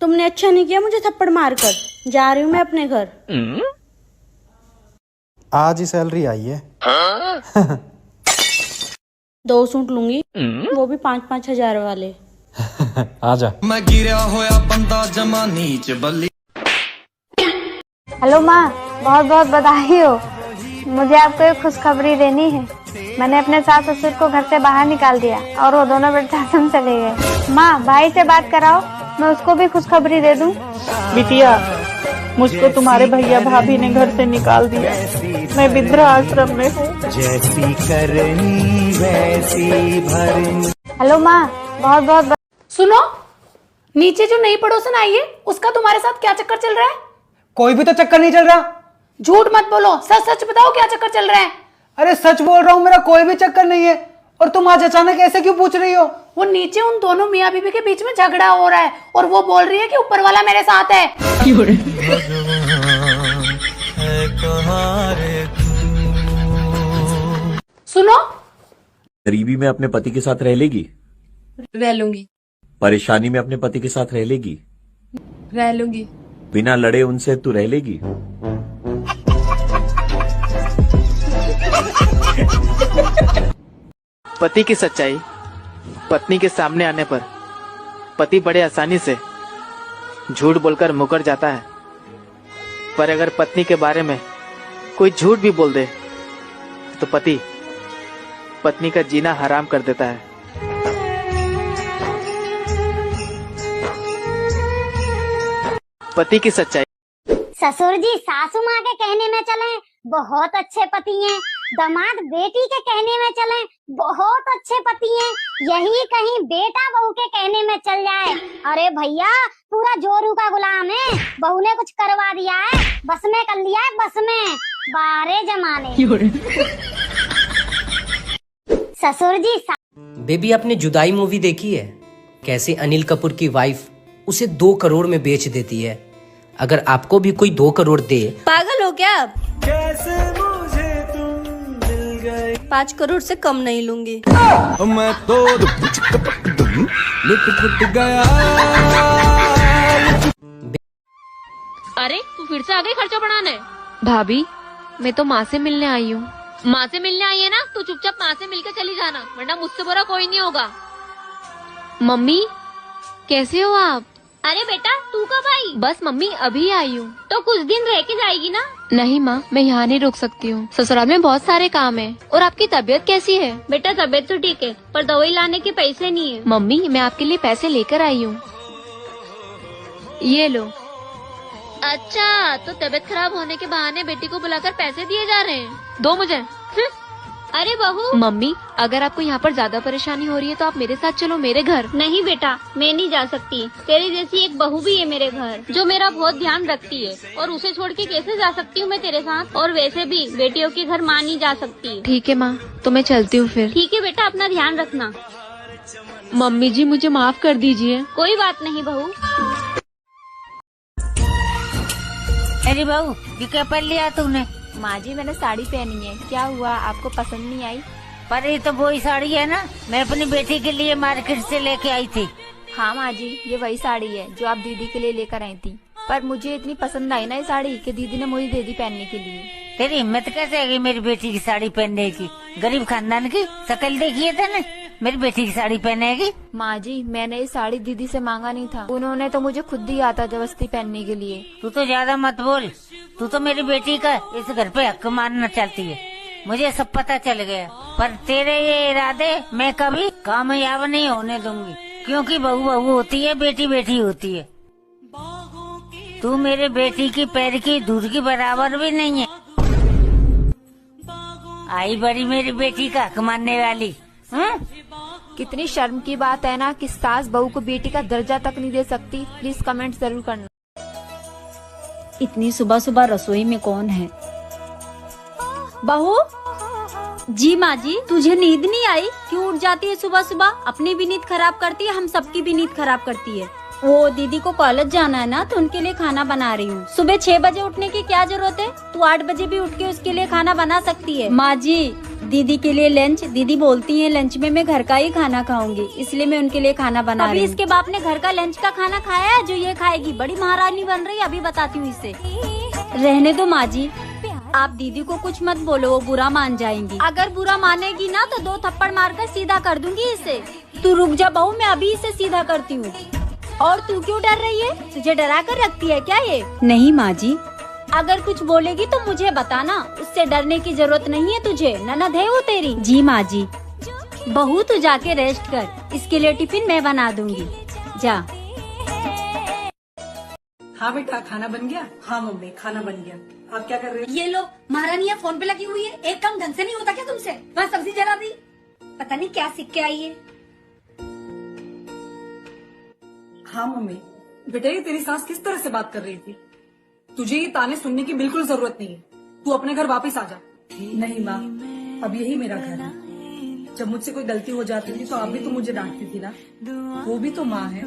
तुमने अच्छा नहीं किया मुझे थप्पड़ मारकर। जा रही हूँ मैं अपने घर। आज ही सैलरी आई है। 2 सूट लूंगी, वो भी 5-5 हजार वाले। आजा। मैं गिरा होया बंदा जमा नीच बल्ली। हेलो माँ, बहुत बहुत बधाई हो। मुझे आपको एक खुशखबरी देनी है। मैंने अपने सास ससुर को घर से बाहर निकाल दिया और वो दोनों वृद्धाश्रम चले गए। माँ, भाई से बात कराओ, मैं उसको भी खुशखबरी दे दूँ। बिटिया, मुझको तुम्हारे भैया भाभी ने घर से निकाल दिया। मैं वृद्धाश्रम में हूँ। जैसी करनी वैसी भरनी। हेलो माँ, बहुत बहुत सुनो, नीचे जो नई पड़ोसन आई है उसका तुम्हारे साथ क्या चक्कर चल रहा है? कोई भी तो चक्कर नहीं चल रहा। झूठ मत बोलो, सच सच बताओ क्या चक्कर चल रहा है। अरे सच बोल रहा हूँ, मेरा कोई भी चक्कर नहीं है। और तुम आज अचानक ऐसे क्यों पूछ रही हो? वो नीचे उन दोनों मियाँ बीवी के बीच में झगड़ा हो रहा है और वो बोल रही है कि ऊपर वाला मेरे साथ है। सुनो, गरीबी में अपने पति के साथ रह लेगी? रह लूंगी। परेशानी में अपने पति के साथ रह लेगी? रह लूंगी। बिना लड़े उनसे तू रह लेगी? पति की सच्चाई पत्नी के सामने आने पर पति बड़े आसानी से झूठ बोलकर मुकर जाता है, पर अगर पत्नी के बारे में कोई झूठ भी बोल दे तो पति पत्नी का जीना हराम कर देता है। पति की सच्चाई। ससुर जी सासू माँ के कहने में चले बहुत अच्छे पति हैं, दामाद बेटी के कहने में चले बहुत अच्छे पति हैं, यही कहीं बेटा बहू के कहने में चल जाए, अरे भैया पूरा जोरू का गुलाम है। बहू ने कुछ करवा दिया है, बस में कर लिया है, बस में। बारे जमाने। ससुर जी बेबी, आपने जुदाई मूवी देखी है? कैसे अनिल कपूर की वाइफ उसे 2 करोड़ में बेच देती है। अगर आपको भी कोई 2 करोड़ दे। पागल हो क्या आप? कैसे मुझे तुम मिल गए। 5 करोड़ से कम नहीं लूंगी। मैं तो लुट पुट गया। अरे तू फिर से आ गई खर्चा बढ़ाने? भाभी, मैं तो माँ से मिलने आई हूँ। माँ से मिलने आई है ना, तो चुपचाप माँ से मिलकर चली जाना, वरना मुझसे बुरा कोई नहीं होगा। मम्मी, कैसे हो आप? अरे बेटा तू कब आई? बस मम्मी अभी आई हूँ। तो कुछ दिन रह के जाएगी ना? नहीं माँ, मैं यहाँ नहीं रुक सकती हूँ, ससुराल में बहुत सारे काम है। और आपकी तबीयत कैसी है? बेटा तबीयत तो ठीक है, पर दवाई लाने के पैसे नहीं है। मम्मी, मैं आपके लिए पैसे लेकर आई हूँ, ये लो। अच्छा, तो तबीयत खराब होने के बहाने बेटी को बुलाकर पैसे दिए जा रहे हैं। दो मुझे। अरे बहू। मम्मी, अगर आपको यहाँ पर ज्यादा परेशानी हो रही है तो आप मेरे साथ चलो मेरे घर। नहीं बेटा, मैं नहीं जा सकती। तेरी जैसी एक बहू भी है मेरे घर जो मेरा बहुत ध्यान रखती है, और उसे छोड़ के कैसे जा सकती हूँ मैं तेरे साथ? और वैसे भी बेटियों के घर माँ नहीं जा सकती। ठीक है माँ, तो मैं चलती हूँ फिर। ठीक है बेटा, अपना ध्यान रखना। मम्मी जी, मुझे माफ कर दीजिए। कोई बात नहीं बहू। अरे बहू, ये क्या पहन लिया तूने? माँ जी, मैंने साड़ी पहनी है, क्या हुआ, आपको पसंद नहीं आई? पर ये तो वही साड़ी है ना, मैं अपनी बेटी के लिए मार्केट से लेके आई थी। हाँ माँ जी, ये वही साड़ी है जो आप दीदी के लिए लेकर आई थी, पर मुझे इतनी पसंद आई ना ये साड़ी कि दीदी ने मुझे दे दी पहनने के लिए। तेरी हिम्मत कैसे है मेरी बेटी की साड़ी पहनने की? गरीब खानदान की शक्ल देखी है तूने? मेरी बेटी की साड़ी पहनेगी? माँ जी, मैंने ये साड़ी दीदी से मांगा नहीं था, उन्होंने तो मुझे खुद ही आता जबरदस्ती पहनने के लिए। तू तो ज्यादा मत बोल, तू तो मेरी बेटी का इस घर पे हक मानना चाहती है, मुझे सब पता चल गया। पर तेरे ये इरादे मैं कभी कामयाब नहीं होने दूंगी, क्योंकि बहू बहू होती है, बेटी बेटी होती है। तू मेरे बेटी की पैर की धूल की बराबर भी नहीं है। आई बड़ी मेरी बेटी का हक मानने वाली। कितनी शर्म की बात है ना कि सास बहू को बेटी का दर्जा तक नहीं दे सकती। प्लीज कमेंट जरूर करना। इतनी सुबह सुबह रसोई में कौन है? बहू जी। माँ जी, तुझे नींद नहीं आई? क्यों उठ जाती है सुबह सुबह? अपनी भी नींद खराब करती है, हम सबकी भी नींद खराब करती है। वो दीदी को कॉलेज जाना है ना, तो उनके लिए खाना बना रही हूँ। सुबह 6 बजे उठने की क्या जरूरत है, तू 8 बजे भी उठ के उसके लिए खाना बना सकती है। माँ जी, दीदी के लिए लंच, दीदी बोलती है लंच में मैं घर का ही खाना खाऊंगी, इसलिए मैं उनके लिए खाना बना रही हूँ। इसके बाप ने घर का लंच का खाना खाया है जो ये खाएगी? बड़ी महारानी बन रही है, अभी बताती हूँ इसे। रहने दो माँ जी, आप दीदी को कुछ मत बोलो, वो बुरा मान जाएंगी। अगर बुरा मानेगी ना तो 2 थप्पड़ मारकर सीधा कर दूंगी इसे। तू रुक जा बहू, मैं अभी इसे सीधा करती हूँ। और तू क्यों डर रही है? तुझे डरा कर रखती है क्या ये? नहीं माँ जी, अगर कुछ बोलेगी तो मुझे बताना, उससे डरने की जरूरत नहीं है तुझे। ननद है वो तेरी। जी माँ जी। बहू तू जाके रेस्ट कर, इसके लिए टिफिन मैं बना दूंगी, जा। हाँ बेटा, खाना बन गया? हाँ मम्मी, खाना बन गया। आप क्या कर रहे हो? ये लो, महारानी फोन पे लगी हुई है, एक काम ढंग से नहीं होता क्या तुमसे? वहाँ सब्जी जला दी, पता नहीं क्या सीख के आई है। हाँ मम्मी, बेटा ये तेरी सास किस तरह से बात कर रही थी? तुझे ये ताने सुनने की बिल्कुल जरूरत नहीं है, तू अपने घर वापस आ जा। नहीं माँ, अब यही मेरा घर है। जब मुझसे कोई गलती हो जाती थी तो आप भी तो मुझे डांटती थी ना, वो भी तो माँ है।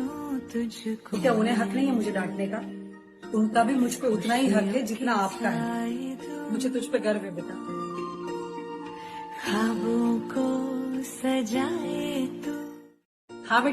क्या उन्हें हक नहीं है मुझे डांटने का? उनका भी मुझ पे उतना ही हक है जितना आपका है। मुझे तुझ पे गर्व है बेटा। ख्वाबों को सजाए तू। हाँ बेटा।